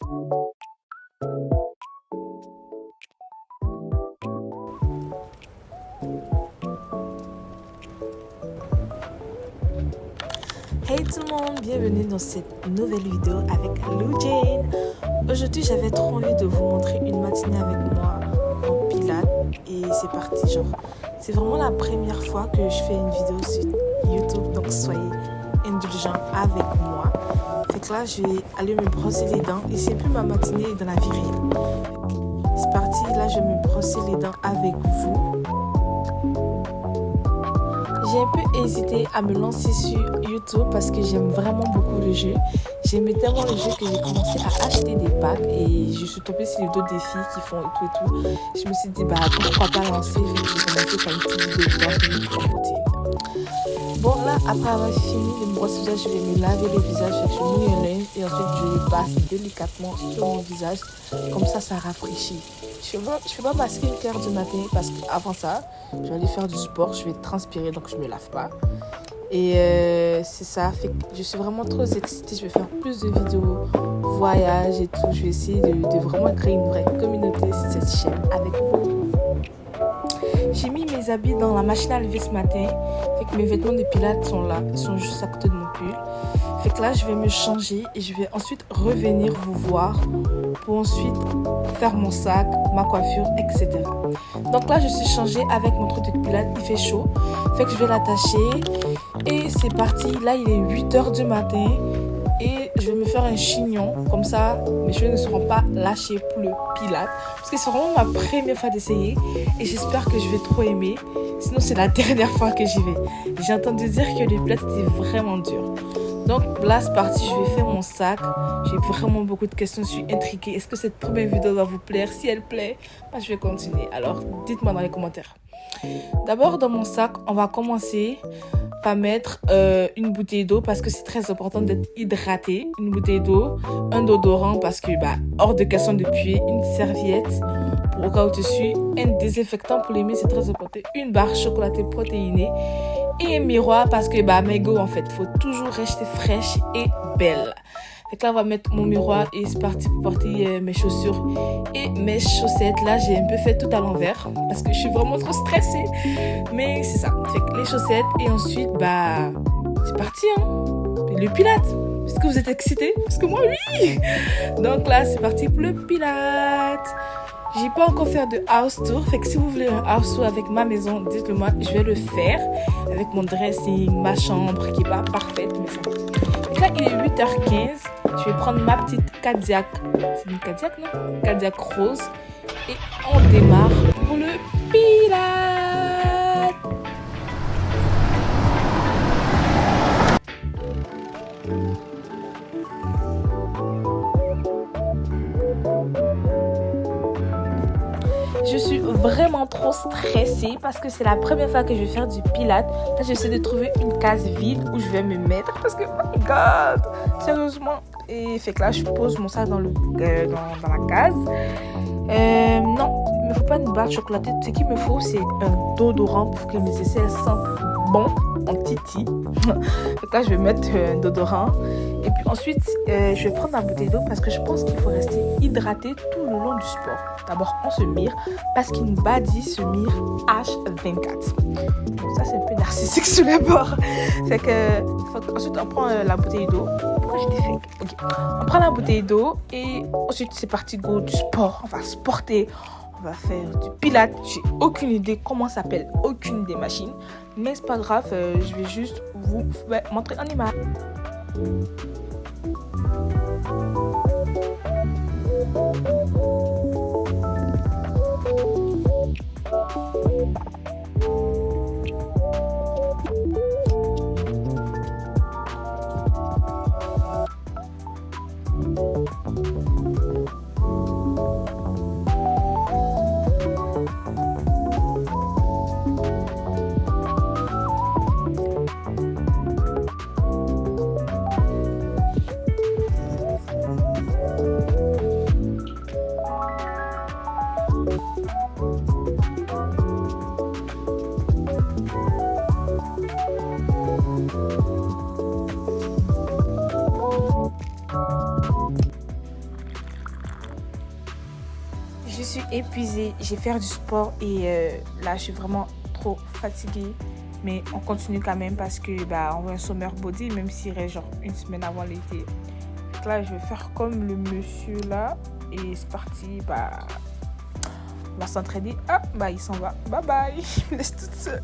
Hey tout le monde, bienvenue dans cette nouvelle vidéo avec Lou Jane. Aujourd'hui j'avais trop envie de vous montrer une matinée avec moi en pilates et c'est parti genre. C'est vraiment la première fois que je fais une vidéo sur YouTube, donc soyez indulgents avec moi. Fait que là je vais aller me brosser les dents et c'est plus ma matinée dans la vie réelle. C'est parti, là je vais me brosser les dents avec vous. J'ai un peu hésité à me lancer sur YouTube parce que j'aime vraiment beaucoup le jeu. J'aimais tellement le jeu que j'ai commencé à acheter des packs et je suis tombée sur d'autres défis qui font et tout. Je me suis dit, bah pourquoi pas lancer, j'ai commencé par une petite vidéo de 20 minutes en routine. Bon là, après avoir fini de me brosser le visage, je vais me laver le visage, je mouille un linge et ensuite je le passe délicatement sur mon visage. Comme ça rafraîchit. Je ne fais pas ma skincare du matin parce qu'avant ça, je vais aller faire du sport, je vais transpirer donc je ne me lave pas. Et c'est ça, fait que je suis vraiment trop excitée, je vais faire plus de vidéos, voyages et tout. Je vais essayer de vraiment créer une vraie communauté sur cette chaîne avec vous. J'ai mis mes habits dans la machine à laver ce matin, fait que mes vêtements de pilates sont là, ils sont juste à côté de mon pull. Fait que là, je vais me changer et je vais ensuite revenir vous voir pour ensuite faire mon sac, ma coiffure, etc. Donc là, je suis changée avec mon truc de pilates, il fait chaud. Fait que je vais l'attacher et c'est parti. Là, il est 8h du matin et je vais me faire un chignon. Comme ça, mes cheveux ne seront pas lâchés pour le pilates. Parce que c'est vraiment ma première fois d'essayer et j'espère que je vais trop aimer. Sinon, c'est la dernière fois que j'y vais. J'ai entendu dire que le pilates était vraiment dur. Donc là, c'est parti, je vais faire mon sac. J'ai vraiment beaucoup de questions, je suis intriguée. Est-ce que cette première vidéo va vous plaire? Si elle plaît, bah, je vais continuer. Alors, dites-moi dans les commentaires. D'abord, dans mon sac, on va commencer par mettre une bouteille d'eau parce que c'est très important d'être hydraté. Une bouteille d'eau, un déodorant parce que, hors de question de puer, une serviette pour au cas où tu suis, un désinfectant pour les mains, c'est très important. Une barre chocolatée protéinée. Et un miroir parce que mes go en fait, faut toujours rester fraîche et belle. Fait que là on va mettre mon miroir et c'est parti pour porter mes chaussures et mes chaussettes. Là j'ai un peu fait tout à l'envers parce que je suis vraiment trop stressée. Mais c'est ça. Fait que les chaussettes et ensuite c'est parti hein. Le pilates. Est-ce que vous êtes excités? Parce que moi oui. Donc là c'est parti pour le pilates. J'ai pas encore fait de house tour, fait que si vous voulez un house tour avec ma maison, dites-le moi, je vais le faire avec mon dressing, ma chambre qui est pas parfaite, mais ça va. Donc là, il est 8h15, je vais prendre ma petite Cadillac, c'est une Cadillac non? Cadillac rose, et on démarre pour le pilates. Je suis vraiment trop stressée parce que c'est la première fois que je vais faire du pilates. Là, j'essaie de trouver une case vide où je vais me mettre parce que, oh my god, sérieusement. Et fait que là, je pose mon sac dans la case. Non, il ne me faut pas une barre chocolatée. Ce qu'il me faut, c'est un déodorant pour que mes aisselles sentent bon en titi. Donc là, je vais mettre un déodorant. Et puis ensuite, je vais prendre ma bouteille d'eau parce que je pense qu'il faut rester hydraté tout le long du sport. D'abord, on se mire parce qu'une baddie se mire H24. Donc ça, c'est un peu narcissique sur les bords. Fait que, ensuite, on prend la bouteille d'eau. Pourquoi je dis fake? Ok. On prend la bouteille d'eau et ensuite, c'est parti, go du sport. On va sporter. On va faire du pilates. J'ai aucune idée comment ça s'appelle, aucune des machines. Mais c'est pas grave, je vais juste vous montrer en image. Je suis épuisée, j'ai fait du sport et là je suis vraiment trop fatiguée. Mais on continue quand même parce que on veut un summer body même s'il reste genre une semaine avant l'été. Donc là je vais faire comme le monsieur là et c'est parti. On va s'entraîner. Ah il s'en va. Bye bye. Je me laisse toute seule.